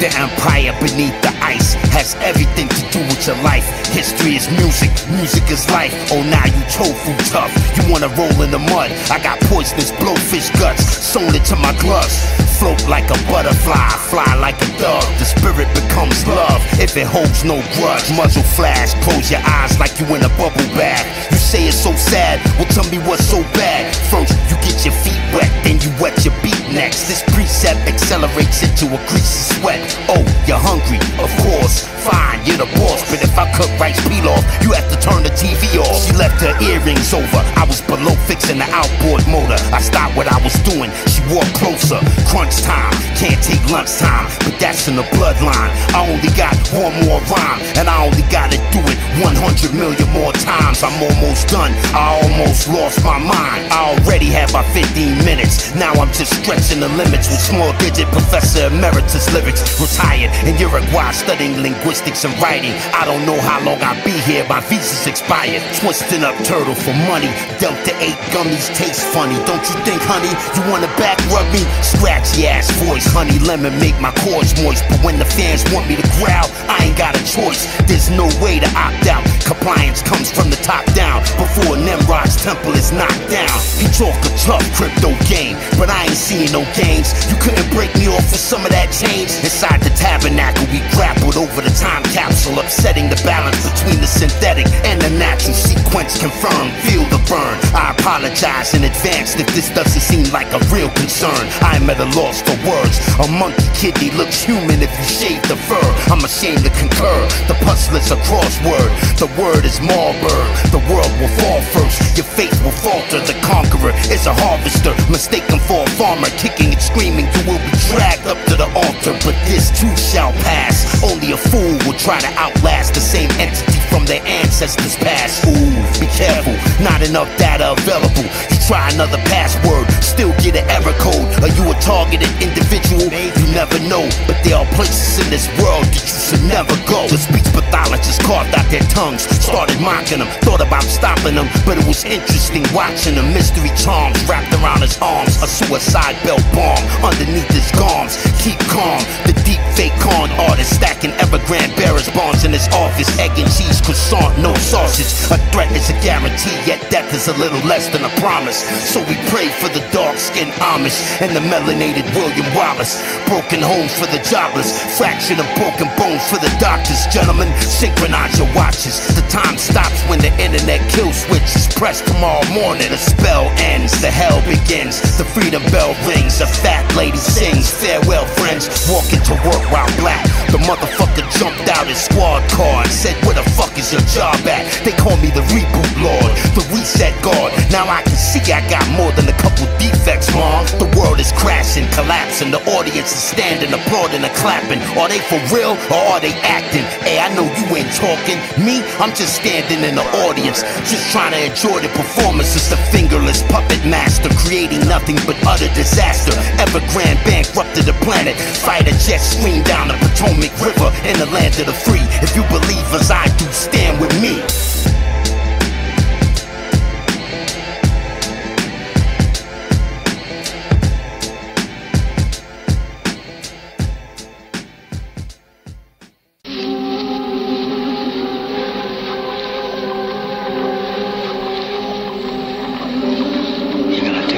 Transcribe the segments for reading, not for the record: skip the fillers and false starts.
The empire beneath the ice has everything to do with your life. History is music, music is life. Oh, now you tofu tough, you wanna roll in the mud. I got poisonous blowfish guts sewn into my gloves. Float like a butterfly, fly like a dove. The spirit becomes love if it holds no grudge. Muzzle flash, close your eyes like you in a bubble bath. You say it's so sad, well tell me what's so bad. First you get your feet wet, then you wet your beat next. This precept accelerates into a greasy sweat. Oh, you're hungry, of course, fine, you're the boss. But if I cook rice pilaf, you have to turn the TV off. She left her earrings over, I was below fixing the outboard motor. I stopped what I was doing, she walked closer. Crunch time, can't take lunchtime, but that's in the bloodline. I only got one more rhyme, and I only gotta do it 100 million more times. I'm almost done, I almost lost my mind. I already had my 15 minutes, now I'm just stretching the limits with small digit Professor Emeritus lyrics. Retired in Uruguay studying linguistics and writing. I don't know how long I'll be here, my visa's expired. Twisting up turtle for money, Delta 8 gummies taste funny. Don't you think, honey, you wanna back rub me? Scratchy ass voice, honey lemon make my chords moist. But when the fans want me to growl, I ain't got a choice. There's no way to opt out, compliance comes from the top down. Before Nimrod's temple is knocked down. He talk a tough crypto game, but I ain't seeing no games. You couldn't break me off with some of that change. Inside the tabernacle we grappled over the time capsule, upsetting the balance between the synthetic and the natural. Sequence confirmed, feel the burn. I apologize in advance if this doesn't seem like a real concern. I'm at a loss for words. A monkey kidney looks human if you shave the fur. I'm ashamed to concur, the puzzle is a crossword. The word is Marburg, the world will fall first. Your faith will falter, the conqueror is a harvester. Mistaken for a farmer, kicking and screaming, you will be dragged up to the altar. But this too shall pass, only a fool will try to outlast the same entity from their ancestors past. Ooh, be careful, not enough data available. You try another password, still get an error code. Are you a targeted individual? You never know, but there are places in this world that you should never go. The speech pathologists carved out their tongues, started mocking them, thought about stopping them, but it was interesting watching them. Mystery charms wrapped around his arms, a suicide belt bomb underneath his gums. Keep calm, the deep fake con artist stacking Evergrande bearers bonds in his office. Egg and cheese croissant, no sausage. A threat is a guarantee, yet death is a little less than a promise. So we pray for the dark-skinned Amish and the melanated William Wallace. Broken homes for the jobless, fractured and broken bones for the doctors. Gentlemen, synchronize your watches. The time stops when the internet kill switch is pressed. Tomorrow morning the spell ends, the hell begins. The freedom bell rings, a fat lady sings. Farewell friends, walking to work while black. The motherfucker jumped out his squad car and said, where the fuck is your job at? They call me the reboot lord, the reset guard. Now I can see I got more than a couple defects, mom. The world is crashing, collapsing. The audience is standing, applauding and clapping. Are they for real or are they acting? Hey, I know you ain't talking. Me, I'm just standing in the audience, just trying to enjoy the performance. It's the fingerless puppet master, creating nothing but utter disaster. Evergrande bankrupted the planet. Fighter jets stream down the Potomac River in the land of the free. If you believe as I do, stand with me.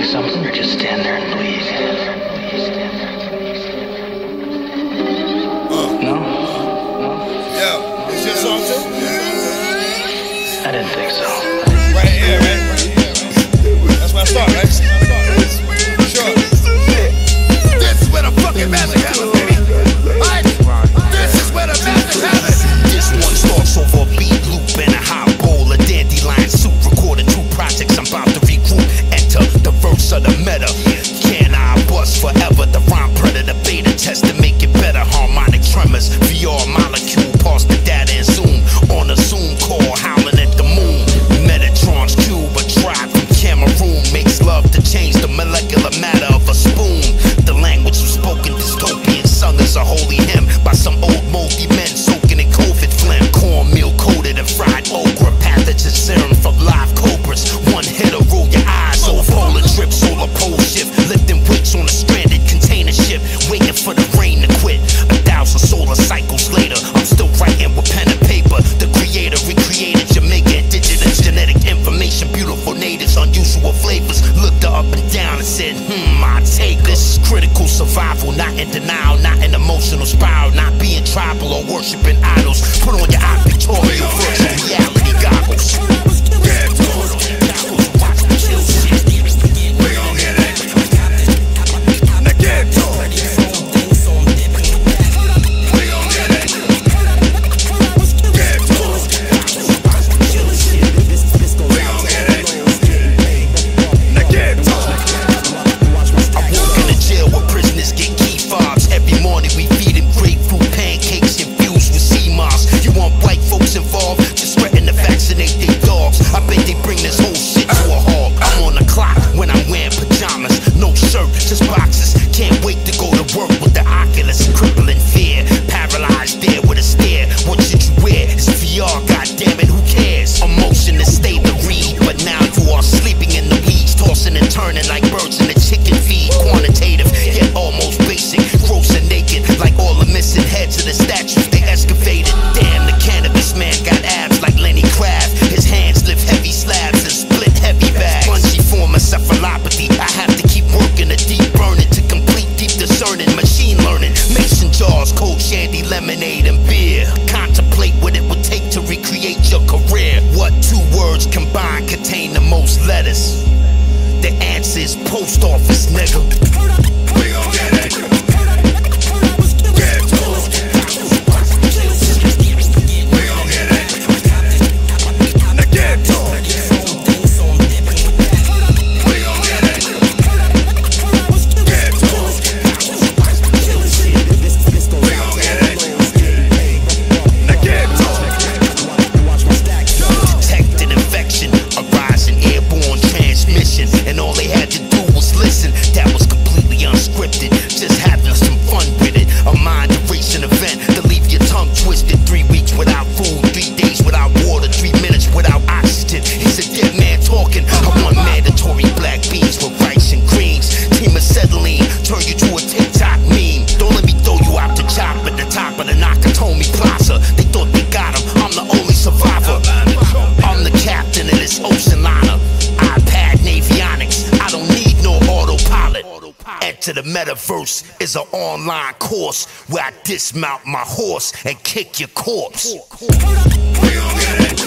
Something or just stand there and bleed? No? Yeah, is your song too? I didn't think so. Right here, right? That's where I start, right? Sure. This is where the fucking magic happens, baby. Alright? This is where the magic happens. This one starts over a beat loop and a hot bowl of dandelion soup. Recorded 2 projects, I'm about to regroup. Enter the verse of the meta. Can I bust forever? The rhyme predator beta test to make it better. Harmonic tremors, VR molecule, pause the data and zoom on a Zoom call, howling at the moon. Metatron pathogen serum from live cobras. One hit'll rule your eyes. Solar polar trip, solar pole shift. Lifting weights on a stranded container ship. Waiting for the rain to quit. 1,000 solar cycles later, I'm still writing with pen and paper. The creator recreated Jamaica indigenous genetic information. Beautiful natives, unusual flavors. Looked her up and down and said, I take this. Critical survival, not in denial, not an emotional spiral, not being tribal or worshiping idols. Put on your eye pictorial virtual reality goggles. The metaverse is an online course where I dismount my horse and kick your corpse. We gon' get it.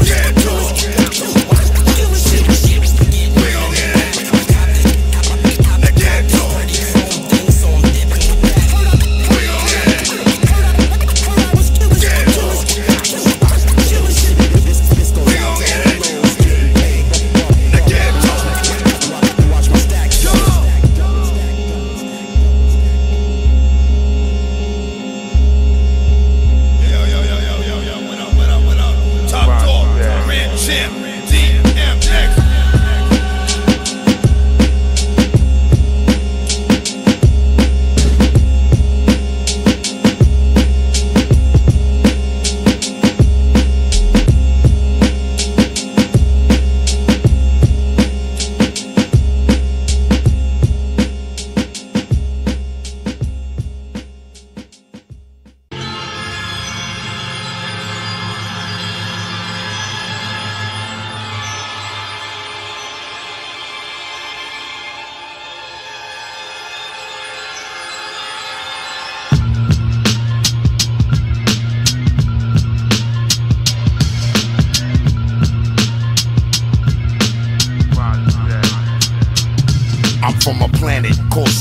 Get to it.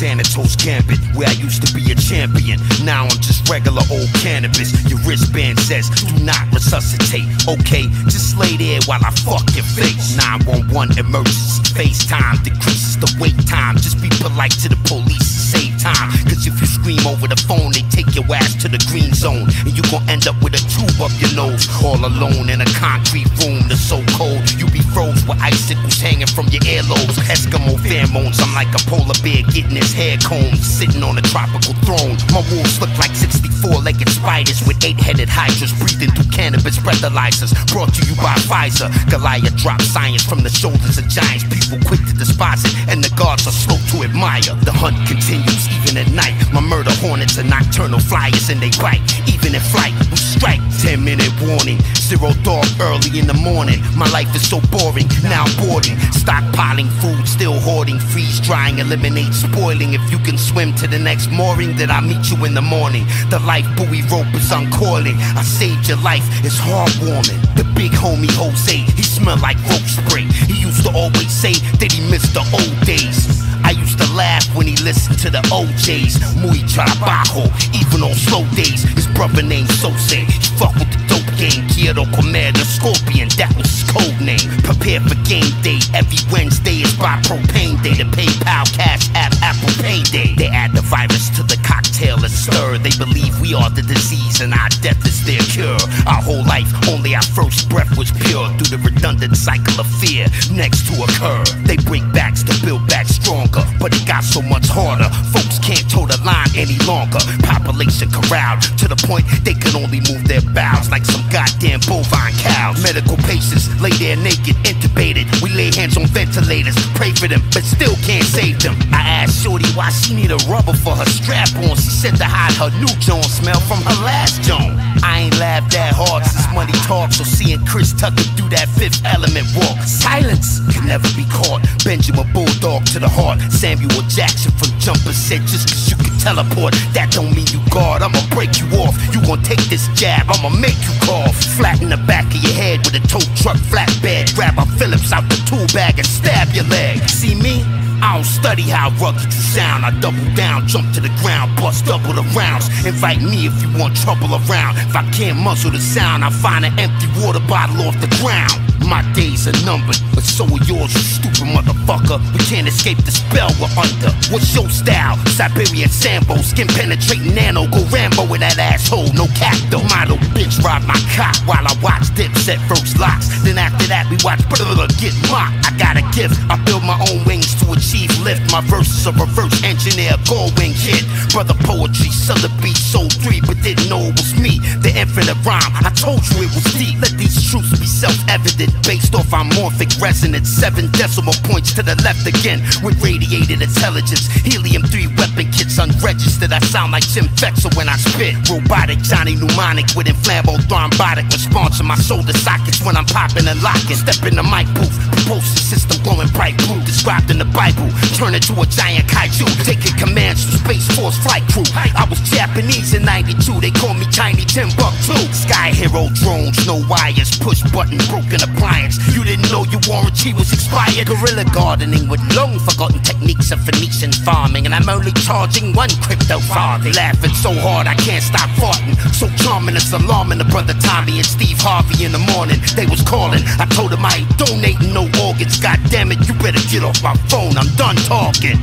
Xanatos Gambit, where I used to be a champion. Now I'm just regular old cannabis. Your wristband says, do not resuscitate. Okay, just lay there while I fuck your face. 911 emergency, FaceTime decreases the wait time. Just be polite to the police and save time. Cause if you scream over the phone, they take your ass to the green zone. And you gon' end up with a tube up your nose. All alone in a concrete room that's so cold, you be froze with icicles hanging from your earlobes. Eskimo pheromones, I'm like a polar bear getting his hair combed, sitting on a tropical throne. My wolves look like 64-legged spiders with 8-headed hydras breathing through cannabis breathalyzers. Brought to you by Pfizer. Goliath drops science from the shoulders of giants. People quick to despise it, and the gods are slow to admire. The hunt continues even at night. My murder hornets are nocturnal flyers, and they bite. Even in flight, we strike. 10-minute warning. Zero dark early in the morning. My life is so boring, now boarding. Stockpiling food, still hoarding. Freeze drying, eliminate spoiling. If you can swim to the next mooring, then I'll meet you in the morning. The life buoy rope is uncoiling. I saved your life, it's heartwarming. The big homie Jose, he smell like rope spray. He used to always say that he missed the old days. I used to laugh when he listened to the OJs. Muy trabajo, even on slow days. His brother named Sose, he fuck with the dope game. Quiero comer the scorpion, that was his code name. Prepare for game day, every Wednesday is by propane day. The PayPal, Cash App, Apple Pay day. They add the virus to the cocktail and stir. They believe we are the disease and our death is their cure. Our whole life, only our first breath was pure. Through the redundant cycle of fear, next to occur. They break backs to build back stronger, but it got so much harder. Folks can't toe the line any longer. Population corralled to the point they can only move their bowels like some goddamn bovine cows. Medical patients lay there naked, intubated. We lay hands on ventilators, pray for them, but still can't save them. I asked Shorty why she need a rubber for her strap on. She said to hide her new joint smell from her last joint. I ain't laughed that hard since money talk, so seeing Chris Tucker do that Fifth Element walk. Silence can never be caught. Benjamin Bulldog to the heart. Samuel Jackson from Jumper said just cause you can teleport, that don't mean you guard. I'ma break you off. You gon' take this jab, I'ma make you cough. Flatten the back of your head with a tow truck flatbed. Grab a Phillips out the tool bag and stab your leg. See me? I don't study how rugged you sound. I double down, jump to the ground, bust double the rounds. Invite me if you want trouble around. If I can't muzzle the sound, I'll find an empty water bottle off the ground. My days are numbered, but so are yours, you stupid motherfucker. We can't escape the spell we're under. What's your style? Siberian Sambo, skin penetrating nano, go Rambo with that asshole, no cap though. Model bitch ride my cock while I watch Dipset first locks. Then after that we watch get mocked. I got a gift, I build my own wings to achieve lift. My verses a reverse engineer, gold wing kid. Brother poetry, Southern beat, soul 3, but didn't know it was me. The infinite rhyme, I told you it was deep. Let these truths be self-evident, based off our morphic resonance. 7 decimal points to the left again, with radiated intelligence. Helium-3 weapon kits unregistered. I sound like Jim Fetzer when I spit. Robotic Johnny Mnemonic with inflammable thrombotic response in my shoulder sockets when I'm popping and locking. Step in the mic booth, propulsion system glowing bright blue, described in the Bible. Turn into a giant kaiju, taking commands from Space Force flight crew. I was Japanese in 92, they call me Tiny Timbuktu. Sky Hero drones, no wires, push button, broken appliance. You didn't know your warranty was expired. Guerrilla gardening with long forgotten techniques of Phoenician farming, and I'm only charging 1 crypto farthing. Laughing so hard I can't stop farting. So charming it's alarming. The brother Tommy and Steve Harvey in the morning, they was calling. I told them I ain't donating no organs. God damn it, you better get off my phone, I'm done talking.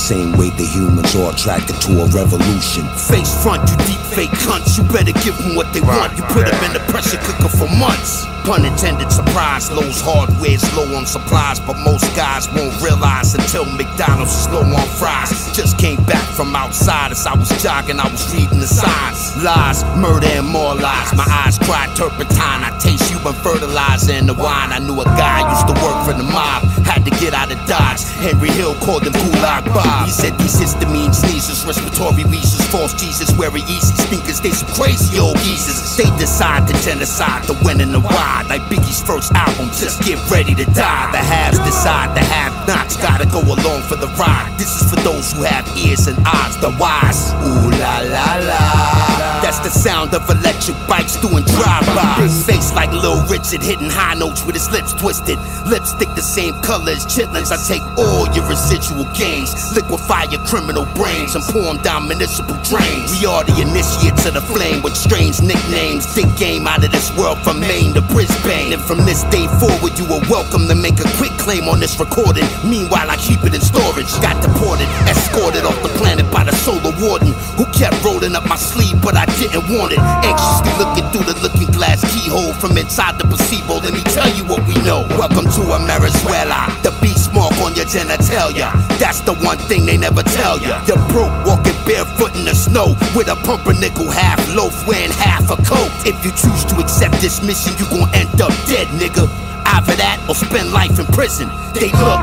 Same way the humans are attracted to a revolution. Face front, you deep fake cunts. You better give them what they want. You put them in the pressure cooker for months. Pun intended, surprise. Lowe's hardware's low on supplies, but most guys won't realize until McDonald's is low on fries. Just came back from outside. As I was jogging, I was reading the signs. Lies, murder and more lies. My eyes cried turpentine. I taste human fertilizer in the wine. I knew a guy used to work for the mob, had to get out of Dodge. Henry Hill called him Gulag Bob. He said these histamine sneezes, respiratory reasons, false Jesus wearing easy sneakers. They some crazy old geezers. They decide to genocide, the when and the why. Like Biggie's first album, just get ready to die. The haves decide, the have-nots gotta go along for the ride. This is for those who have ears and eyes, the wise. Ooh la la la. That's the sound of electric bikes doing drive-bys. Big face like Lil Richard hitting high notes with his lips twisted. Lipstick the same color as chitlins. I take all your residual gains, liquefy your criminal brains, and pour them down municipal drains. We are the initiates of the flame with strange nicknames. Think game out of this world from Maine to Brisbane. And from this day forward, you are welcome to make a quick claim on this recording. Meanwhile, I keep it in storage. Got deported, escorted off the planet by the solar warden, who kept rolling up my sleeve, but I didn't want it. Anxiously looking through the looking glass keyhole from inside the placebo. Let me tell you what we know. Welcome to Amerizuela, the beast mark on your genitalia. That's the one thing they never tell ya. You're broke, walking barefoot in the snow with a pumpernickel half loaf wearing half a coat. If you choose to accept this mission, you gon' end up dead, nigga. Either that or spend life in prison. They look,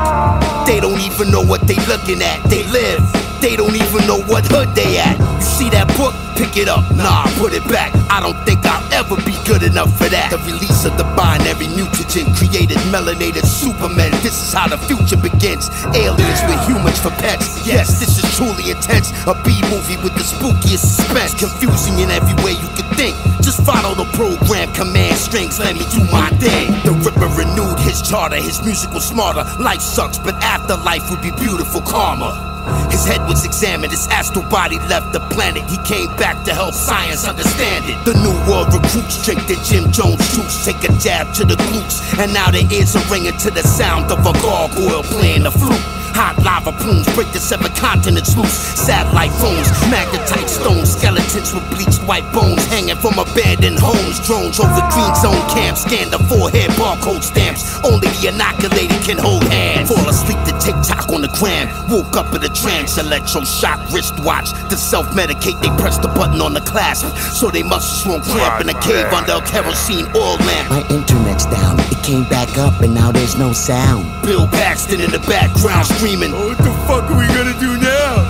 they don't even know what they looking at. They live, they don't even know what hood they at. You see that book? Pick it up, nah, put it back. I don't think I'll ever be good enough for that. The release of the binary mutagen created melanated supermen. This is how the future begins. Aliens with humans for pets. Yes, this is truly intense. A B-movie with the spookiest suspense, confusing in every way you could think. Just follow the program, command strings, let me do my thing. The Ripper renewed his charter, his music was smarter. Life sucks, but afterlife would be beautiful, karma. His head was examined, his astral body left the planet. He came back to help science understand it. The new world recruits drink the Jim Jones juice, take a jab to the glutes, and now their ears are ringing to the sound of a gargoyle playing the flute. Hot lava plumes break the 7 continents loose. Satellite phones, magnetite stones, skeletons with bleached white bones hanging from abandoned homes. Drones over green zone camps, scan the forehead barcode stamps. Only the inoculated can hold hands. Fall asleep to TikTok on the gram, woke up in a trance. Electroshock wristwatch, to self-medicate they press the button on the clasp. So they must have swung cramp in a cave under a kerosene oil lamp. My internet's down, it came back up and now there's no sound. Bill Paxton in the background screaming, oh, what the fuck are we gonna do now?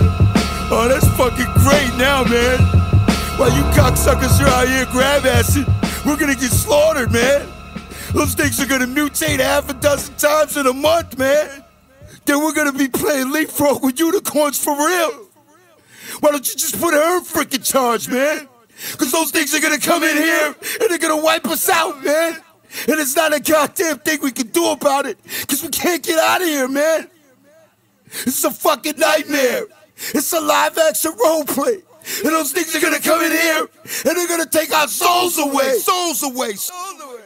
Oh, that's fucking great now, man. While you cocksuckers are out here grab acid, we're gonna get slaughtered, man. Those things are gonna mutate 6 times in a month, man. Then we're gonna be playing leapfrog with unicorns for real. Why don't you just put her in freaking charge, man? Cause those things are gonna come in here and they're gonna wipe us out, man. And it's not a goddamn thing we can do about it, cause we can't get out of here, man. It's a fucking nightmare. It's a live action role play. And those things are gonna come in here and they're gonna take our souls away. Souls away. Souls away.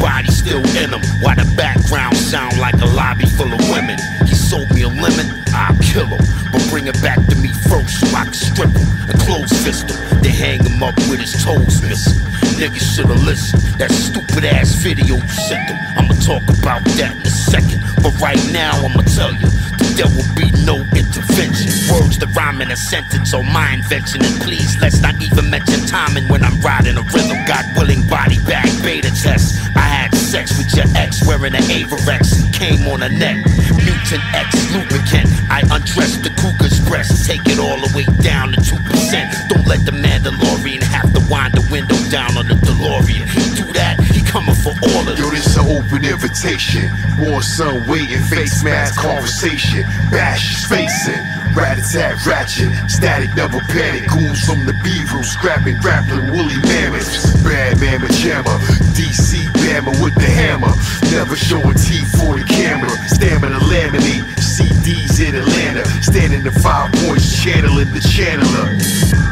Body still in him, while the background sound like a lobby full of women. He sold me a lemon, I'll kill him, but bring it back to me first so I can strip him and close fist him, then hang him up with his toes missing. Niggas should've listened, that stupid ass video you sent him. I'ma talk about that in a second, but right now I'ma tell you that there will be no intervention. Words that rhyme in a sentence are my invention, and please let's not even mention timing when I'm riding a rhythm. God willing, body bag beta test. I had sex with your ex wearing an Averex and came on a neck. Mutant X lubricant. I undressed the cougar's breast, take it all the way down to 2%. Don't let the Mandalorian have to wind the window down on the DeLorean. He do that, he coming for all of Yo, this an open invitation. More sun waiting, face mask conversation. Bash is facing. Rat-a-tat ratchet, static never panic. Goons from the B-room, scrapping, grappling woolly mammoths. Bad mammoth jammer, DC Bama with the hammer. Never showing teeth for the camera. Stamina laminate, CDs in Atlanta. Standing in 5 points, channeling the channeler.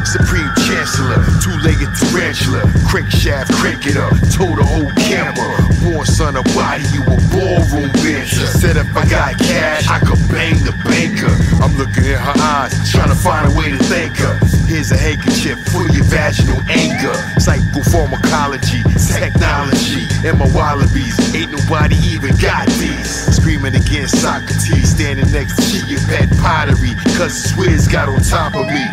Supreme Chancellor, two-legged tarantula. Crankshaft, crank it up, told the whole camper. Born son of body, you a ballroom dancer. Said if I got cash, I could bang the banker. I'm looking at her eyes, trying to find a way to thank her. Here's a handkerchief for your vaginal anger. Psychopharmacology, technology, and my wallabies. Ain't nobody even got these. Screaming against Socrates, standing next to your pet pottery. Cause Swizz got on top of me.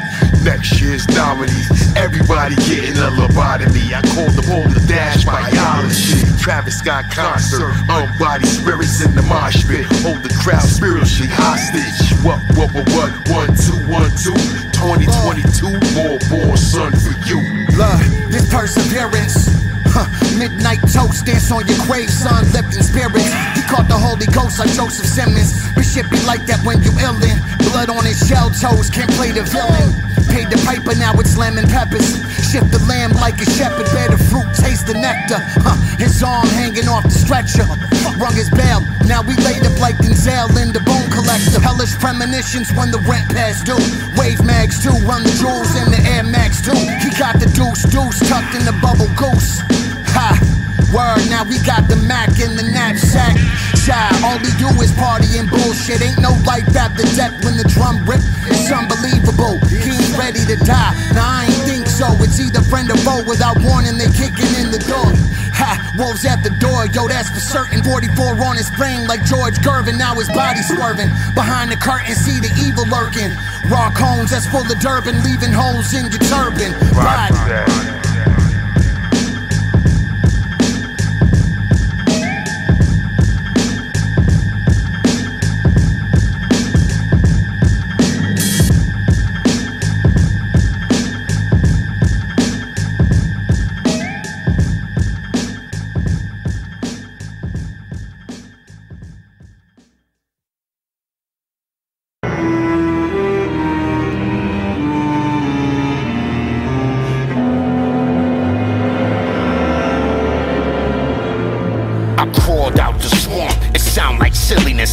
Next year's nominees, everybody getting a lobotomy. I call the boulder dash biology. Travis Scott concert, unbodied spirits in the mosh pit. Hold the crowd spiritually hostage. What, 1, 2, 1, 2. 2022, more born son for you. Love, this perseverance. Midnight toast, dance on your grave, son, lifting spirits. He caught the Holy Ghost like Joseph Simmons. But shit be like that when you illin'. Blood on his shell toes, can't play the villain. Paid the piper, now it's lemon peppers. Shift the lamb like a shepherd, bear the fruit, taste the nectar. His arm hanging off the stretcher. Rung his bell, now we laid up like Denzel in the bone collector. Hellish premonitions when the rent pass due. Wave mags too, run the jewels in the Air Max too. He got the deuce tucked in the bubble goose. Ha! Word, now we got the Mac in the knapsack. Child, all we do is party and bullshit. Ain't no life after death when the drum rip. It's unbelievable. He ain't ready to die. Nah, I ain't think so. It's either friend or foe. Without warning, they kicking in the door. Ha! Wolves at the door. Yo, that's for certain. 44 on his frame like George Gervin. Now his body swerving. Behind the curtain, see the evil lurking. Raw cones that's full of Durban, leaving holes in your turban. Right.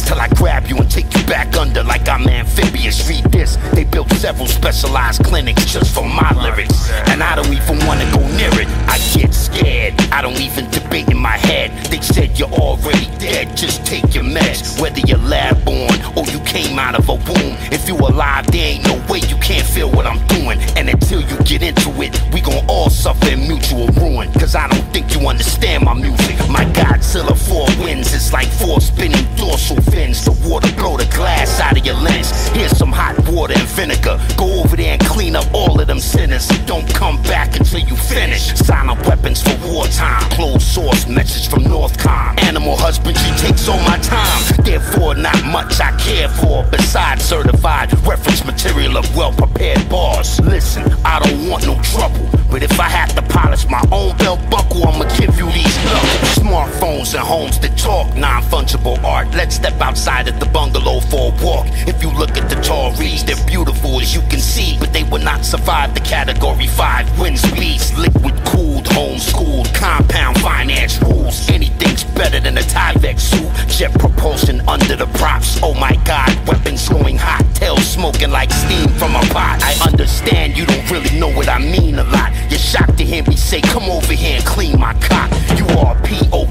Till I grab you and take you back under like I'm amphibious. Read this, they built several specialized clinics just for my lyrics. And I don't even wanna go near it, I get scared. I don't even debate in my head. They said you're already dead, just take your meds. Whether you're lab born or you came out of a womb, if you alive there ain't no way you can't feel what I'm doing. And until you get into it, we gon' all suffer in mutual ruin. Cause I don't think you understand my music. My Godzilla 4 winds, it's like 4 spinning dorsal fins. The water blow the glass out of your lens. Here's some hot water and vinegar. Go over there and clean up all of them sinners. Don't come back until you finish. Silent weapons for wartime. Closed source message from Northcom. Animal husbandry takes all my time. Therefore not much I care for besides certified reference material of well-prepared bars. Listen, I don't want no trouble, but if I have to polish my own belt buckle, I'ma give you these knuckles. Smartphones and homes that talk, non-fungible art. Let's step outside of the bungalow for a walk. If you look at the tall reeds, they're beautiful as you can see, but they will not survive the category 5 wind speeds. Liquid cooled, homeschooled, compound finance rules. Anything's better than a Tyvek suit. Jet propulsion under the props. Oh my god, weapons going hot, tails smoking like steam from a pot. I understand you don't really know what I mean a lot. You're shocked to hear me say, come over here and clean my cock. You are POW.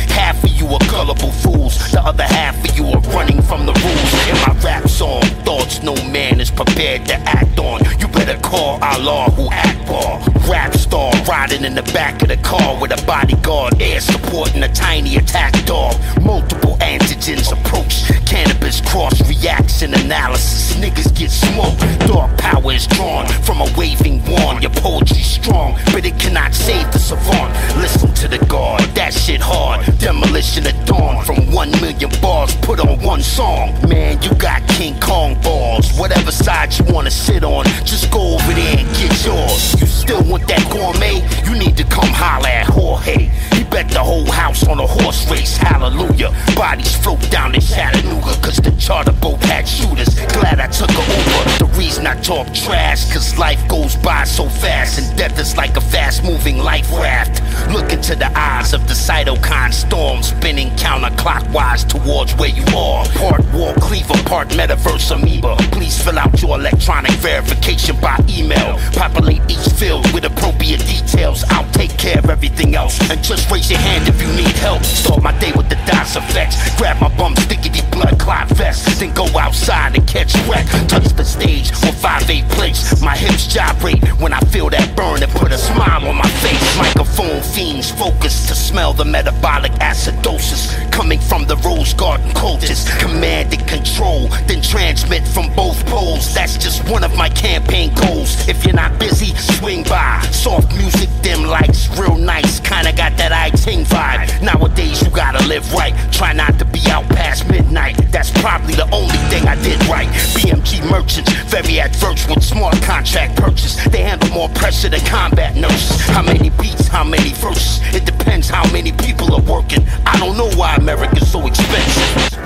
Half of you are gullible fools, the other half of you are running from the rules. In my rap song, thoughts no man is prepared to act on. You better call Allah who Akbar. Rap star riding in the back of the car with a bodyguard, air supporting a tiny attack dog. Multiple antigens approach, cannabis cross reaction analysis. Niggas get smoked, dark power is drawn from a waving wand. Your poetry's strong, but it cannot save the savant. Listen to the guard, that shit hard. Demolition at dawn from 1 million bars put on one song. Man, you got King Kong balls. Whatever side you wanna sit on, just go over there and get yours. You still want that gourmet? You need to come holler at Jorge. He bet the whole house on a horse race, hallelujah. Bodies float down in Chattanooga cause the charter boat had shooters. Glad I took a Uber. The reason not talk trash, cause life goes by so fast, and death is like a fast-moving life raft. Look into the eyes of the cytokine storm, spinning counterclockwise towards where you are. Part war cleaver, part metaverse amoeba. Please fill out your electronic verification by email. Populate each field with appropriate details. I'll take care of everything else, and just raise your hand if you need help. Start my day with the DOS effects. Grab my bum stickity blood clot vest, then go outside and catch wreck. Touch the stage with 5/8 plates. My hips gyrate when I feel that burn and put a smile on my face. Microphone fiends focus to smell the metabolic acidosis coming from the rose garden cultures. Command and control, then transmit from both poles. That's just one of my campaign goals. If you're not busy, swing by. Soft music, dim lights, real nice. Kinda got that I-Ting vibe. Nowadays you gotta live right. Try not to be out past midnight. That's probably the only thing I did right. BMG merchants, very adverse with smart contract purchase. They handle more pressure than combat nurses. How many beats, how many verses? It depends how many people are working. I don't know why America's so expensive.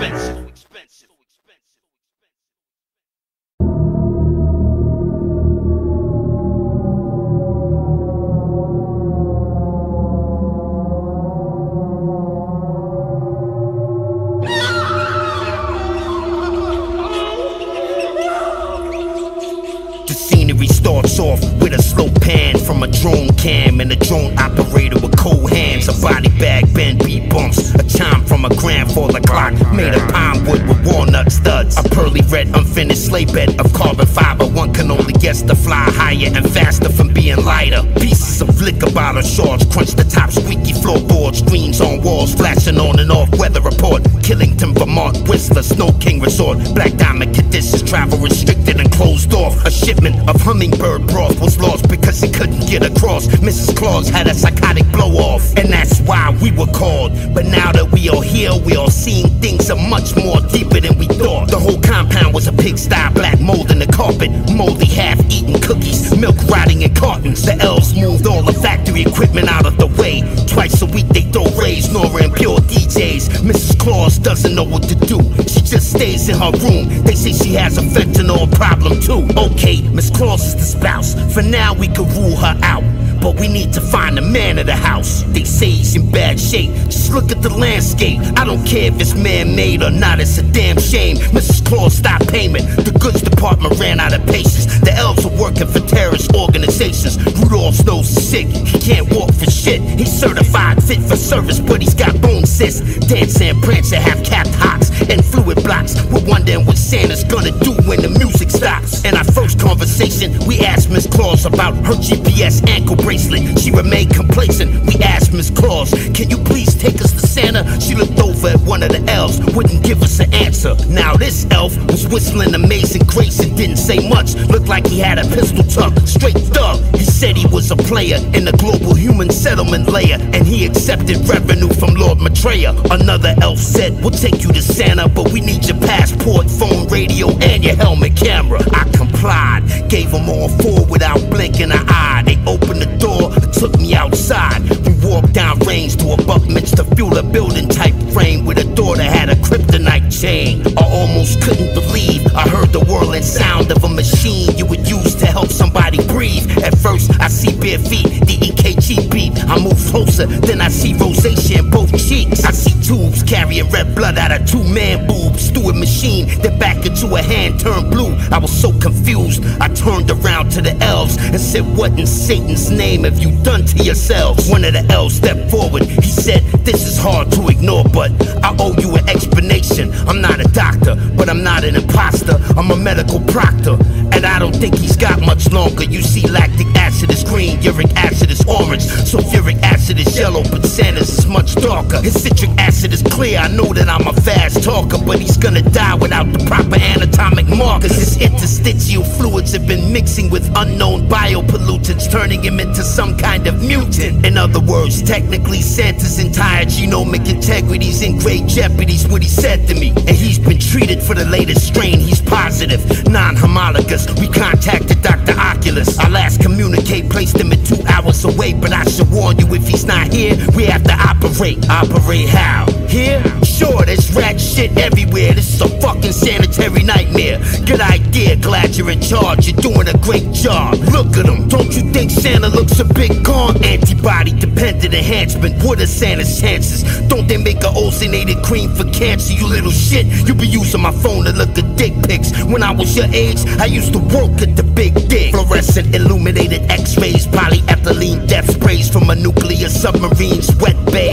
Starts off with a slow pan from a drone cam, and a drone operator with cold hands. A body bag bend beat bumps, a chime from a grandfather clock made of pine wood with walnut studs. A pearly red unfinished sleigh bed of carbon fiber. One can only guess to fly higher and faster from being lighter. Pieces of liquor bottle shards crunch the top squeaky floorboards. Screens on walls flashing on and off. Weather report, Killington, Vermont, Whistler, Snow King Resort. Black Diamond conditions, travel restricted and closed off. A shipment of hummingbird broth was lost because he couldn't get across. Mrs. Claus had a psychotic blow-off, and that's why we were called. But now that we are here, we are seeing things are much more deeper than we thought. The whole compound was a pigsty, black mold in the carpet, moldy half-eaten cookies, milk rotting in cartons. The elves moved all the factory equipment out of the way. Twice a week they throw rays, Nora and pure DJs. Mrs. Claus doesn't know what to do. She just stays in her room. They say she has a fentanyl problem too. Okay, Miss Claus is the spouse. For now we could rule her out, but we need to find the man of the house. They say he's in bad shape. Just look at the landscape. I don't care if it's man-made or not, it's a damn shame. Mrs. Claus stopped payment. The goods department ran out of patience. The elves are working for terrorist organizations. Rudolph's nose is sick, he can't walk for shit. He's certified fit for service, but he's got bone cysts. Dancer and Prancer have capped hocks and fluid blocks. We're wondering what Santa's gonna do when the music stops. In our first conversation, we asked Miss Claus about her GPS ankle bracelet. She remained complacent. We asked Miss Claus, can you please take us to Santa? She looked over at one of the elves, wouldn't give us an answer. Now this elf was whistling Amazing Grace and didn't say much. Looked like he had a pistol tucked, straight thug. He said he was a player in the global human settlement layer, and he accepted revenue from Lord Maitreya. Another elf said, we'll take you to Santa, but we need your passport, phone, radio, and your helmet camera. I complied, gave them all four without blinking an eye. They opened the door, took me outside. We walked down range to a Buckminster Fuller building type frame with a door that had a kryptonite chain. I almost couldn't believe I heard the whirling sound of a machine you would use to help somebody breathe. At first I see bare feet, the EKG beat. I move closer, then I see rosacea in both cheeks. I see tubes carrying red blood out of two-man boobs through a machine that back into a hand turned blue. I was so confused, I turned around to the elves and said, what in Satan's name have you done to yourselves? One of the elves stepped forward, he said, this is hard to ignore, but I owe you an explanation. I'm not a doctor, but I'm not an imposter. I'm a medical proctor, and I don't think he's got much longer. You see, lactic acid is green, uric acid is orange, sulfuric acid is yellow, but Santa's is much darker. His citric acid is clear. I know that I'm a fast talker, but he's gonna die without the proper anatomic markers. His interstitial fluids have been mixing with unknown biopollutants, turning him into some kind of mutant. In other words, technically Santa's entire genomic integrity's in great jeopardy's what he said to me. And he's been treated for the latest strain. He's positive, non-homologous. We contacted Dr. Oculus. Our last communicate placed him at 2 hours away, but I should warn you, if he's not here, we have to operate. Operate how? Here? Sure, there's rat shit everywhere. This is a fucking sanitary nightmare. Good idea, glad you you're in charge, you're doing a great job. Look at them, don't you think Santa looks a bit gone? Antibody dependent enhancement, what are Santa's chances? Don't they make a ozonated cream for cancer, you little shit? You be using my phone to look at dick pics. When I was your age, I used to work at the big dig. Fluorescent illuminated x-rays, polyethylene death sprays from a nuclear submarine's wet bay.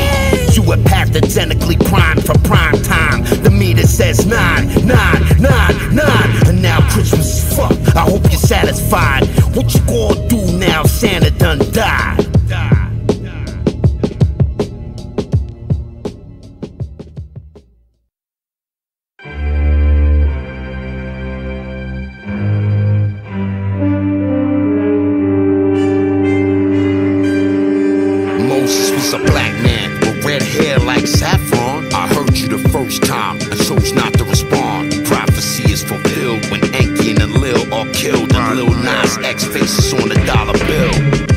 You were pathogenically primed for prime time. The meter says 9, 9, 9, 9. And now Christmas is fucked, I hope you're satisfied. What you gonna do now Santa done died? Moses was a black man with red hair like saffron. I heard you the first time and chose not to respond. Prophecy is fulfilled when Enki and Lil are killed and Lil Nas X faces on a dollar bill.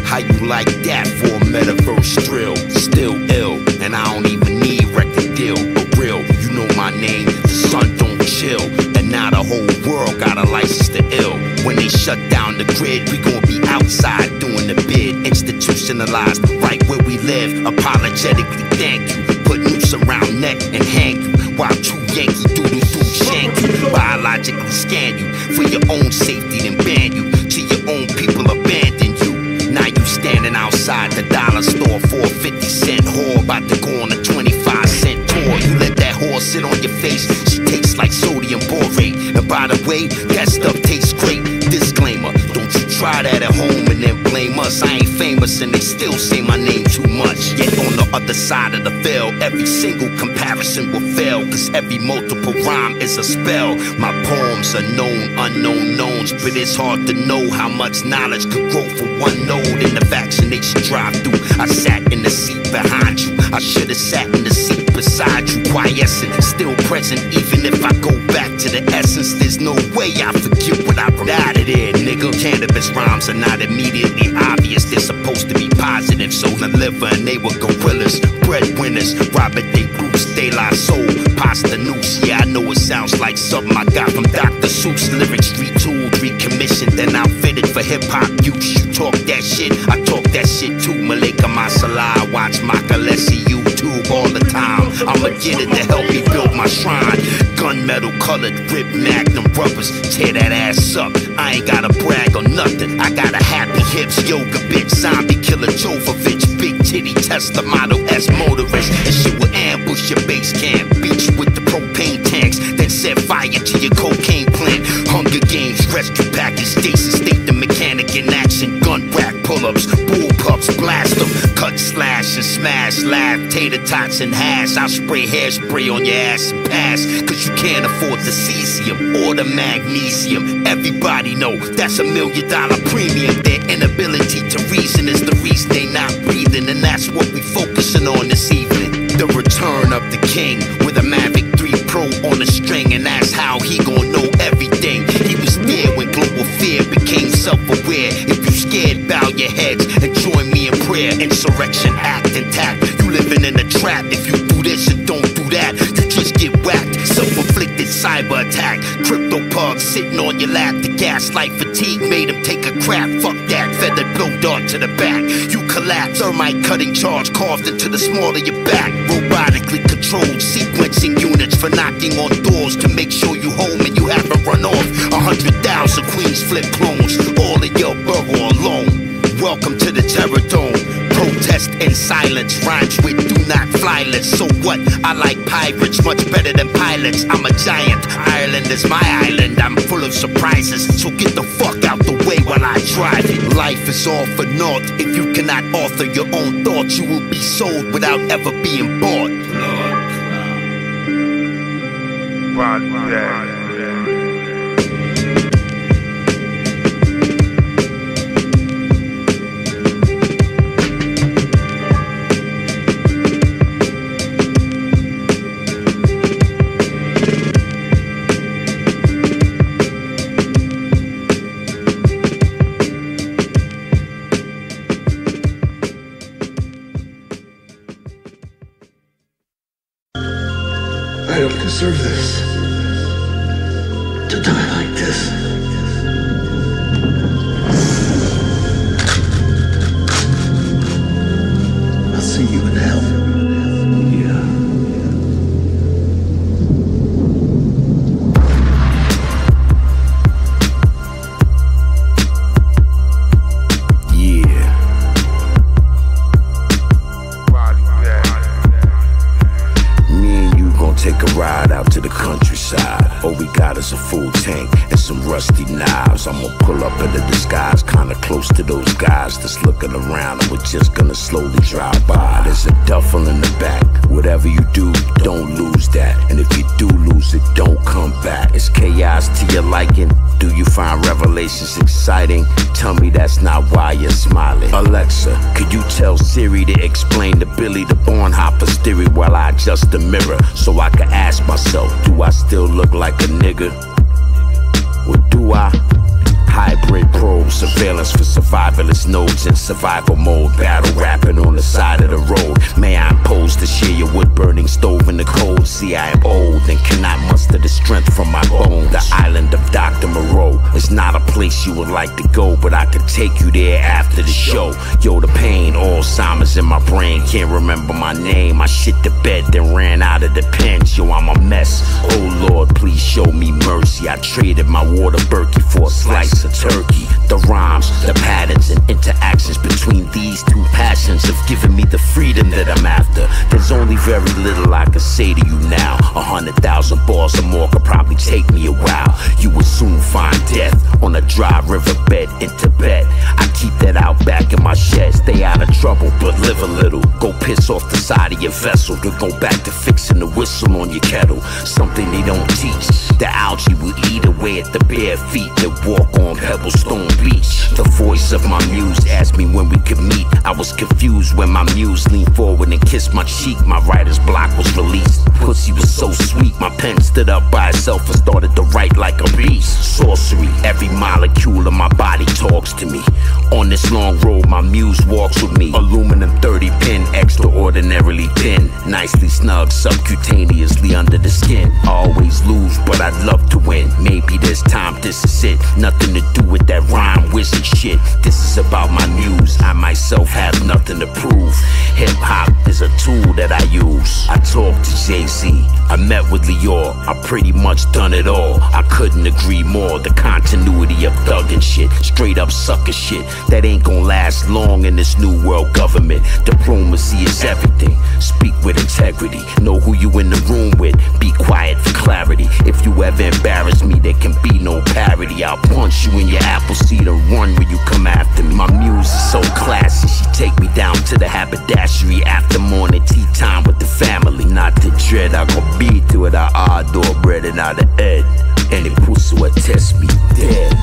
How you like that for a metaverse thrill? Still ill, and I don't even need record deal. But real, you know my name, the sun don't chill. And now the whole world got a license to ill. When they shut down the grid, we gon' be outside doing the bid. Institutionalized right where we live. Apologetically thank you. Put noose around neck and hang you. While true Yankee doodle shank you. Biologically scan you. For your own safety then ban you. Till your own people abandon you. Now you standing outside the dollar store for a 50-cent whore. About to go on a 25-cent tour. You let that whore sit on your face. She tastes like sodium borate. And by the way, that stuff tastes great. Disclaimer, don't you try that at home and then blame us. I ain't famous and they still say my name too much. Yet on the other side of the veil, every single comparison will fail. Cause every multiple rhyme is a spell. My poems are known, unknown knowns. But it's hard to know how much knowledge could grow for one node in the vaccination drive-through. I sat in the seat behind you. I should've sat in the seat beside you. Quiescent, still present even if I go back to the essence. There's no way I forget what I wrote out of there, nigga. Cannabis rhymes are not immediately obvious. They're supposed to be positive, so the liver and they were gorillas, breadwinners. Robert De Bruce, De La Soul, Pasta Noose. Yeah, I know it sounds like something I got from Dr. Seuss. Lyrics retooled, recommissioned, then outfitted for hip-hop use. You talk that shit, I talk that shit too. Malika Masala, I watch Makalesi YouTube all the time. I'ma get it to help me build my shrine. Gunmetal colored, ripped magnum rubbers. Tear that ass up, I ain't gotta brag on nothing. I got a happy hips, yoga bitch, zombie killer Jovovich, big titty Tesla Model S motorist. And she will ambush your base camp, beat you with the propane tanks, then set fire to your cocaine plant. Hunger Games, rescue package, stasis, state the mechanic in action. Gun rack pull-ups, bull pups, blast them. Cut, slash, and smash, laugh, tater tots and hash. I'll spray hairspray on your ass and pass. Cause you can't afford the cesium or the magnesium. Everybody know that's $1 million premium. Their inability to reason is the reason they not breathing. And that's what we focusing on this evening. The return of the king with a Mavic 3 Pro on a string. And that's how he gon' know everything. He was there when global fear became self-aware. If you scared, bow your heads and join me in prayer. Insurrection, act intact. You living in a trap. If you do this and don't do that, you just get whacked. Self-inflicted cyber attack. Crypto pug sitting on your lap. The gaslight fatigue made him take a crap. Fuck that, feathered blow dart to the back. You collapse, thermite cutting charge carved into the small of your back. Robotically controlled sequencing units for knocking on doors to make sure you home and you haven't run off. 100,000 Queens flip clones, all in your borough alone. Welcome to the Terror Dome. Protest in silence, rhymes with do not fly list. So what? I like pirates much better than pilots. I'm a giant, Ireland is my island. I'm full of surprises, so get the fuck out the way while I drive it. Life is all for naught. If you cannot author your own thoughts, you will be sold without ever being bought. I don't deserve this. To die like this. full tank and some rusty knives. I'ma pull up in a disguise, kinda close to those guys that's looking around, and we're just gonna slowly drive by. There's a duffel in the back. Whatever you do, don't lose that. And if you do lose it, don't come back. Is chaos to your liking? Do you find revelations exciting? Tell me that's not why you're smiling. Alexa, could you tell Siri to explain to Billy the Bornhopper's theory while I adjust the mirror so I can ask myself, do I still look like a nigga? Or do I? Hybrid probe, surveillance for survivalist nodes in survival mode. Battle rapping on the side of the road. May I impose to share your wood burning stove in the cold? See, I am old and cannot muster the strength from my bones. The island of Dr. Moreau is not a place you would like to go, but I could take you there after the show. Yo, the pain, Alzheimer's in my brain, can't remember my name. I shit the bed, then ran out of the pens. Yo, I'm a mess. Oh Lord, please show me mercy. I traded my water Berkey for a slice of turkey. The rhymes, the patterns, and interactions between these two passions have given me the freedom that I'm after. There's only very little I can say to you now. 100,000 bars or more could probably take me a while. You will soon find death on a dry riverbed in Tibet. I keep that out back in my shed. Stay out of trouble, but live a little. Go piss off the side of your vessel, to go back to fixing the whistle on your kettle. Something they don't teach. The algae will eat away at the bare feet that walk on Pebblestone Beach. The voice of my muse asked me when we could meet. I was confused when my muse leaned forward and kissed my cheek. My writer's block was released. Pussy was so sweet, my pen stood up by itself and started to write like a beast. Sorcery, every molecule of my body talks to me. On this long road, my muse walks with me. Aluminum 30 pin, extraordinarily thin, nicely snug, subcutaneously under the skin. I always lose, but I'd love to win. Maybe this time this is it. Nothing to do with that rhyme wizard shit. This is about my muse. I myself have nothing to prove. Hip hop is a tool that I use. I talked to Jay-Z, I met with Lior. I pretty much done it all. I couldn't agree more. The continuity of thuggin' shit, straight up sucker shit, that ain't gon' last long in this new world government. Diplomacy is everything. Speak with integrity. Know who you in the room with. Be quiet for clarity. If you ever embarrass me, there can be no parody. I'll punch you in your apple seed and run when you come after me. My muse is so classy. She take me down to the haberdashery after morning tea time with the family. Not to dread, I gon' be to it. I adore bread and out of head. Any pussy will test me dead.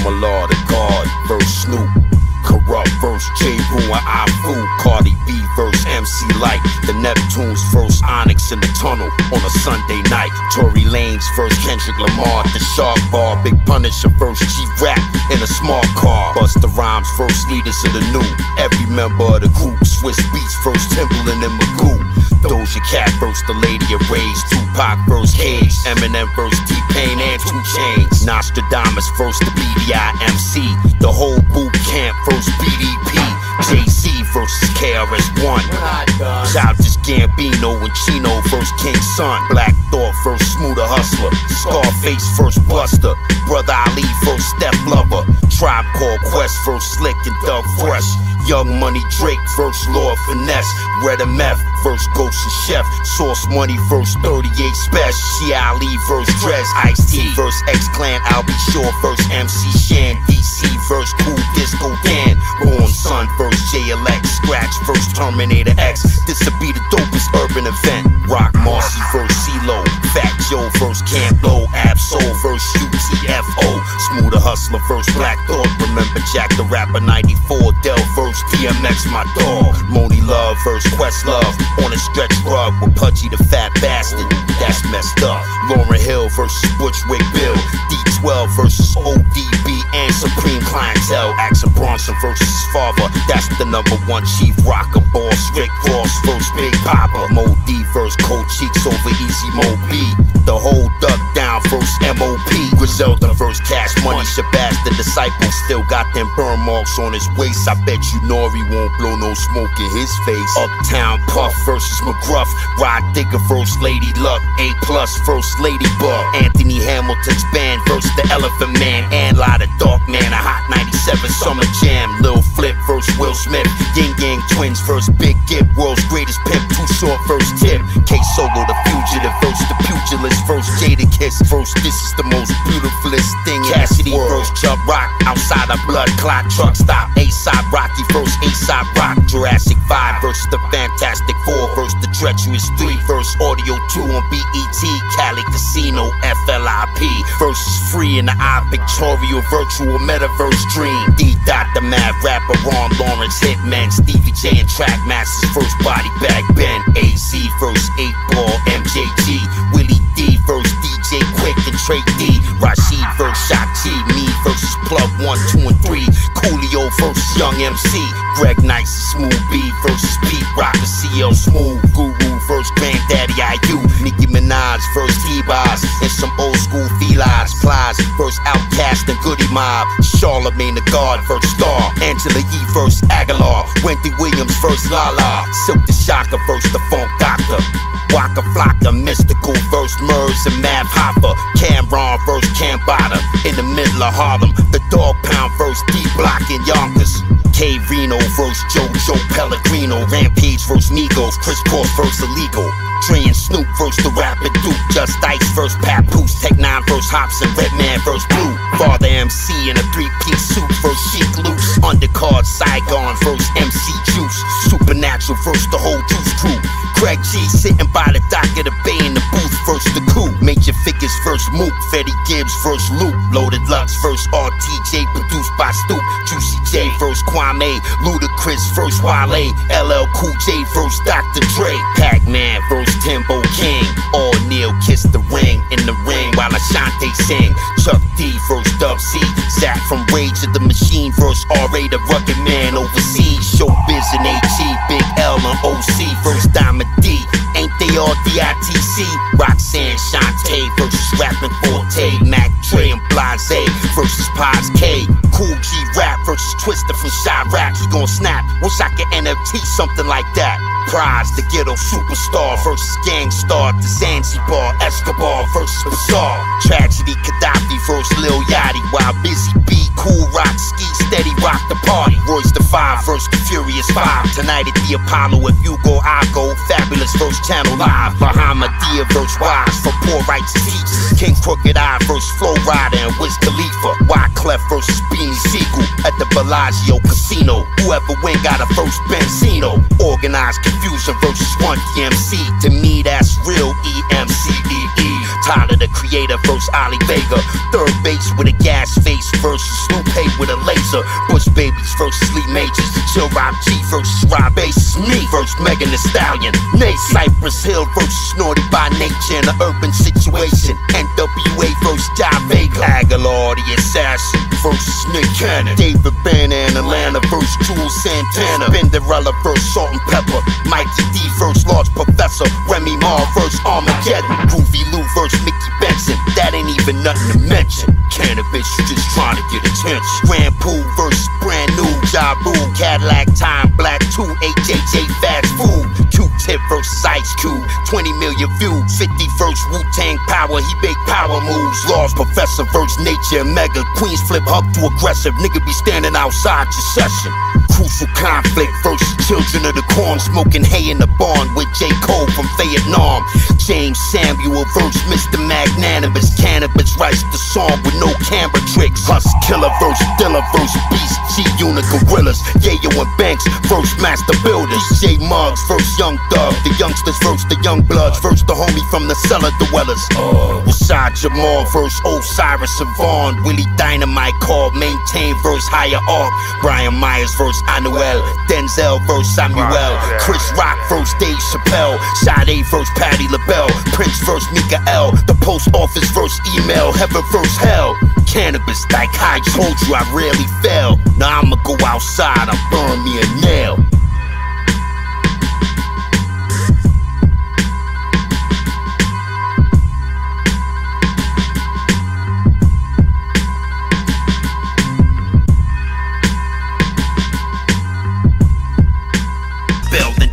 Law, the God, verse Snoop, Corrupt, verse J. Rue and I-Fu, Cardi B, verse MC Light, the Neptunes, verse Onyx in the tunnel on a Sunday night, Tory Lanez, verse Kendrick Lamar, the Shark Bar, Big Punisher, verse G-Rap in a smart car, Busta Rhymes, verse leaders of the new, every member of the group, Swiss Beats, verse Timbaland and Magoo, Doja Cat, verse the Lady of Rage, Tupac, verse Cage, Eminem, verse T-Pain and 2 Chainz, Nostradamus, verse the BDI-MC, the whole boot camp, verse BDP, Jay-Z versus KRS-One, Childish Gambino and Chino versus King Son, Black Thought versus Smoother Hustler, Scarface versus Buster, Brother Ali versus Steph Lover, Tribe Called Quest verse Slick and Doug Fresh. Young Money Drake verse Lord Finesse. Red MF verse Ghost and Chef. Source Money verse 38 Special. She Ali verse Dress. Ice-T verse X-Clan. I'll Be Sure verse MC Shan. DC verse Cool Disco Dan. Born Son verse JLX. Scratch verse Terminator X. This'll be the dopest urban event. Rock Marcy verse CeeLo. Fat Joe verse Camp Low. Ab-Soul verse UTFO. Smoother Hustler verse Black Thought. Remember Jack the Rapper 94. Del verse DMX My Dog. Moni Love verse Questlove. On a stretch rug with Pudgy the Fat Bastard. That's messed up. Lauryn Hill versus Butchwick Bill. D12 versus ODB and Supreme Clientele. Axel Bronson versus his father. That's the #1 chief rocker boss. Rick Ross versus Big Papa. Mo D versus Cold Cheeks over Easy Mo B. The whole duck down versus MOP. Griselda versus Cash Money. Shabazz the Disciple still got them burn marks on his waist. I bet you Nori won't blow no smoke in his face. Uptown Puff versus McGruff. Rod Digger versus Lady Luck. A+ versus Ladybug. Anthony Hamilton's band versus the Elephant Man. And Lot of Dark Man. A Hot 97 Summer Jam. Lil Flip versus Will Smith. Yin Yang Twins versus Big Gip. World's Greatest Pimp. Too Short versus Tip. K-Solo the Fugitive versus the Pugilist versus Jadakiss versus This Is the Most Beautifulest Thing. Cassidy versus Chubb Rock. Outside a blood clot truck stop. A-Side Rocky versus A-Side Rock. Jurassic 5 versus the Fantastic 4 versus the Treacherous 3 versus Audio 2 on BET. Cali Casino FLIP versus Free in the I Pictorial Virtual Metaverse Dream. D. The Mad Rapper Ron Lawrence Hitman. Stevie J and Trackmasters first Body Bag Ben. AZ versus 8-Ball MJG. Willie D versus DJ Quick and Trey D. Rashid versus Shot G. Me versus Plug 1, 2, and 3. Coolio versus Young MC. Greg Nice and Smooth B versus Pete Rock and CL Smooth. Guru versus Granddaddy IU. Nicki Minaj versus T-Boz. And some old school felines. Plies versus Outkast and Goody Mob. Charlamagne the God versus Star. Angela Yee versus Aguilar. Wendy Williams versus Lala. Silk the Shocker versus the Funk Doctor. Waka Flocka, Mystical versus Murs and Mav Hopper. Cameron versus Cambada. In the middle of Harlem. The Dog Pound versus D-Block and Yonkers. K Reno versus Joe Pellegrino. Rampage versus Migos. Chris Cross versus Illegal. Dre and Snoop versus the Rapid Duke. Just Ice versus Papoose. Tech 9 versus Hobson. Redman versus Blue. Father MC in a 3-piece suit versus Chic Loose. Undercard Saigon versus MC Juice. Supernatural versus the whole Juice Crew. Craig G sitting by the dock of the bay in the booth versus the coup. Major Figures versus Mook. Fetty Gibbs versus Luke. Loaded Lux versus RTJ produced by Stoop. Juicy J versus Kwame. Ludacris versus Wale. LL Cool J versus Dr. Dre. Pac-Man versus Timbo King. All Neil kiss the ring in the ring while Ashanti sing. Chuck D versus Dub C. Zach from Rage of the Machine versus R.A. the Rugged Man overseas. Showbiz and AG. Big L and OC versus Diamond D. Ain't they all DITC? Roxanne Shante versus Rappin' Forte. Mac Dre and Blase versus Pods K. Cool G Rap versus Twister from Chirac. He gon' snap. Wish I could NFT something like that. Prize, the ghetto superstar versus Gangstar. The Zanzibar, Escobar versus Bazaar. Tragedy, Gaddafi versus Lil Yachty. While Busy B, Cool Rock, Ski Steady rock the party. Royce the 5 versus the Furious 5. Tonight at the Apollo, if you go, I go. Fabulous versus Channel Live. Bahamadia versus Wise for poor rights teachers. King Crooked Eye versus Flo Rida and Wiz Khalifa. Wyclef versus Beanie Siegel at the Bellagio Casino. Whoever win got a first Benzino. Organized confusion versus One DMC. To me, that's real EMCEE. Tyler the Creator versus Ali Vega. Third base with a gas face versus Lupe with a laser. Bush Babies versus Lee Majors. Chill Rob G versus Rob Bass. Me versus Megan Thee Stallion. Nate Cypress Hill versus Snorty by Nature in an urban situation. NWA versus Ja Vega. Aguilar the Assassin versus Nick Cannon. David Banner in Atlanta versus Jules Santana. Benderella versus Salt and Pepper. Mikey D versus Large Professor. Remy Ma versus Armageddon. Groovy Lou versus Mickey Benson. That ain't even nothing to mention. Cannabis, you just trying to get attention. Grand Pool versus Brand New. Ja Rule, Cadillac time, Black 2, AJJ fast food. Q-Tip versus Ice Cube, 20 million views. 50 verse Wu-Tang Power, he make power moves. Laws Professor versus Nature and Mega. Queens flip hug to aggressive, nigga be standing outside your session. Crucial conflict versus Children of the Corn, smoking hay in the barn with J. Cole from Vietnam. James Samuel versus Mr. Magnanimous, Cannabis writes the song with no camera tricks. Husk Killer versus Dilla versus Beast, G-Unit Gorillas. Yayo and Banks versus Master Builders. J. Muggs versus Young Thug, the youngsters versus the young bloods versus the homie from the cellar dwellers. Rashad Jamal versus Osiris and Vaughn. Willie Dynamite called Maintain versus Higher Arc. Brian Myers versus Anuel. Denzel versus Samuel. Chris Rock versus Dave Chappelle. Sade versus Patti LaBelle. Prince versus Mikael. The post office versus email. Heaven versus hell. Cannabis, like I told you, I rarely fail. Now I'ma go outside, I'll burn me a nail.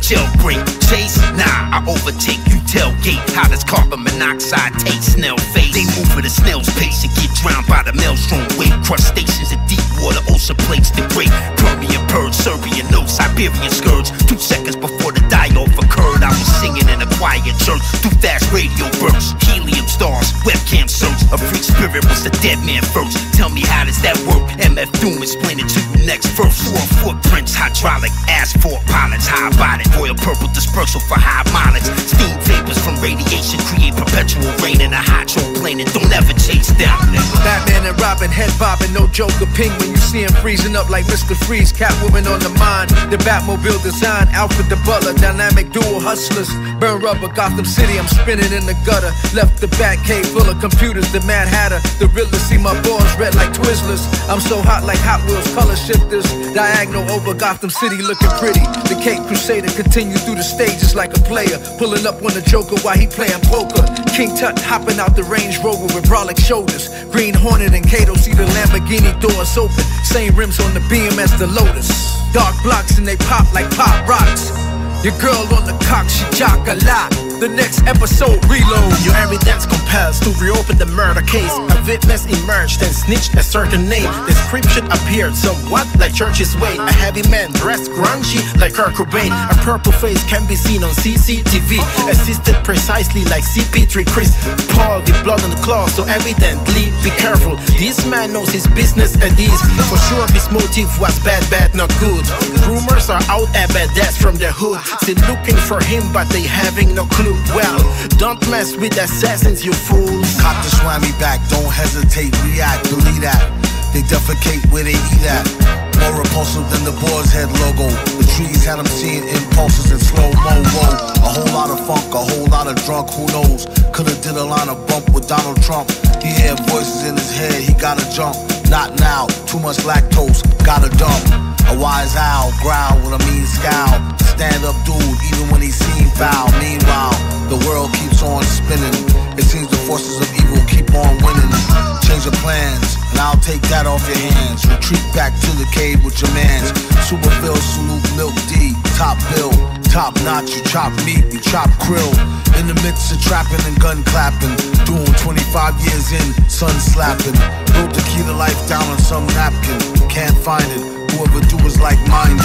Jailbreak, chase, nah, I overtake you, tailgate. How does carbon monoxide taste? Snail face. They move at a snail's pace and get drowned by the maelstrom wave. Crustaceans in deep water, ocean plates degrade. Permian purge, Serbian notes, Siberian scourge. 2 seconds before the die-off occurred, I was singing in a quiet church. Through fast radio bursts, helium stars, webcam search. A free spirit was the dead man first. Tell me how does that work? MF Doom explain it to you next verse. 4 footprints, hydraulic, asphalt pilots, high body. Royal purple dispersal for high mileage. Steam vapors from radiation create perpetual rain in a hydroplane and don't ever chase down. Batman and Robin, head bobbing, no Joker penguin. You see him freezing up like Mr. Freeze. Catwoman on the mind. The Batmobile design, Alfred the Butler, dynamic duo hustlers. Burn rubber, Gotham City, I'm spinning in the gutter. Left the Batcave full of computers, the Mad Hatter. The Riddler, see my balls red like Twizzlers. I'm so hot like Hot Wheels, color shifters. Diagonal over Gotham City, looking pretty. The Cape Crusader continue through the stages like a player, pulling up on the Joker while he playing poker. King Tut hopping out the Range Rover with brolic shoulders. Green Hornet and Kato see the Lamborghini doors open. Same rims on the BM as the Lotus. Dark blocks and they pop like pop rocks. Your girl on the cock, she jock a lot. The next episode, reload. Your evidence compels to reopen the murder case. A witness emerged and snitched a certain name. Description appeared somewhat like Church's Way. A heavy man dressed grungy like Kurt Cobain. A purple face can be seen on CCTV. Assisted precisely like CP3 Chris Paul. The blood on the claw, so evidently be careful. This man knows his business at ease. For sure his motive was bad, not good. Rumors are out about that's from the hood. Still looking for him but they having no clue. Well, don't mess with assassins, you fools. Cop the swammy back, don't hesitate, react, believe that. They defecate where they eat at. More repulsive than the boar's head logo. The trees had them seeing impulses in slow-mo. A whole lot of funk, a whole lot of drunk, who knows? Could've did a line of bump with Donald Trump. He had voices in his head, he gotta jump. Not now, too much lactose, gotta dump. A wise owl, growl with a mean scowl. Stand-up dude, even when he seemed foul. Meanwhile, the world keeps on spinning. It seems the forces of evil keep on winning. Change your plans, and I'll take that off your hands. Retreat back to the cave with your mans. Super Phil, salute Milk D, top bill, top notch. You chop meat, you chop krill. In the midst of trapping and gun clapping, doing 25 years in, sun slapping. Wrote the key to life down on some napkin. Can't find it. Whoever do is like-minded.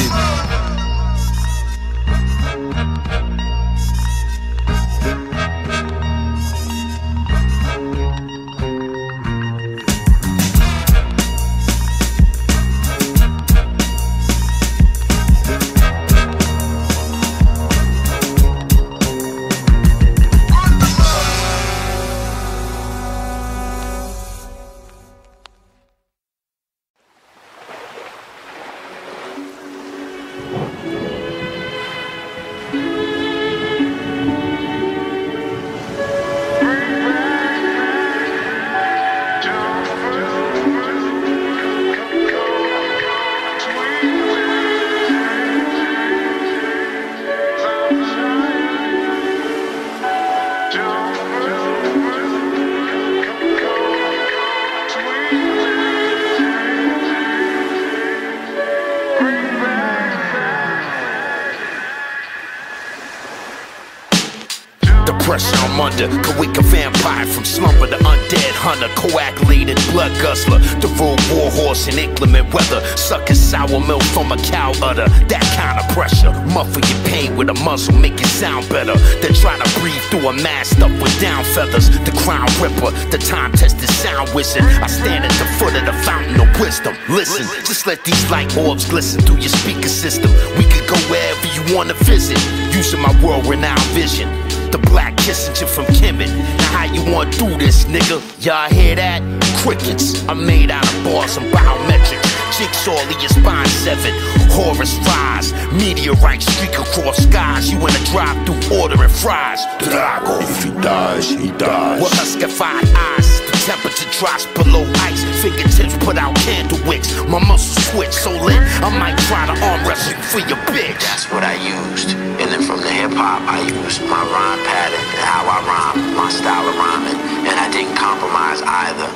under. Quick a vampire from slumber, the undead hunter, coagulated blood guzzler, the road war horse in inclement weather, sucking sour milk from a cow udder. That kind of pressure, muffle your pain with a muzzle, make it sound better than trying to breathe through a mask stuffed with down feathers. The crown ripper, the time-tested sound wizard. I stand at the foot of the fountain of wisdom. Listen, just let these light orbs glisten through your speaker system. We could go wherever you wanna visit, using my world-renowned vision. The black Kissinger from Kemet. Now how you wanna do this, nigga? Y'all hear that? Crickets. I'm made out of bars and biometrics. Jigsaw your spine severed. Horus rise. Meteorite streak across skies. You in a drive-through ordering fries. Drago. If he dies, he dies. With huskified eyes. The temperature drops below ice. Fingertips put out candle wicks. My muscles switch so lit, I might try to arm wrestle you for your bitch. That's what I used. And then from the hip-hop, I used my rhyme pattern and how I rhyme, my style of rhyming. And I didn't compromise either.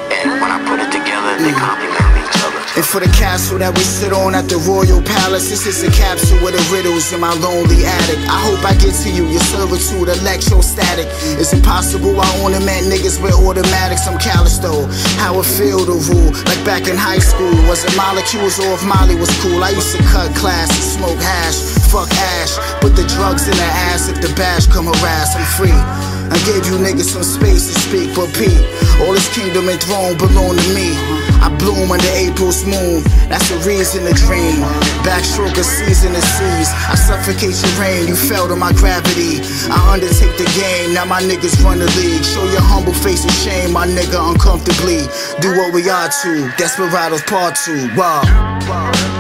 And when I put it together, they complement each other. And for the castle that we sit on at the Royal Palace, this is a capsule with the riddles in my lonely attic. I hope I get to you, your servitude electrostatic. It's impossible, I ornament niggas with automatics. I'm callous though, how it feel to rule. Like back in high school, was it molecules or if Molly was cool? I used to cut class and smoke hash, fuck ash. Put the drugs in the ass if the bash come harass, I'm free. I gave you niggas some space to speak, but Pete, all this kingdom and throne belong to me. I bloom under April's moon, that's a reason to dream. Backstroke a season of seas, I suffocate your rain, you fell to my gravity. I undertake the game, now my niggas run the league. Show your humble face of shame, my nigga, uncomfortably. Do what we are to, Desperados Part 2, wow.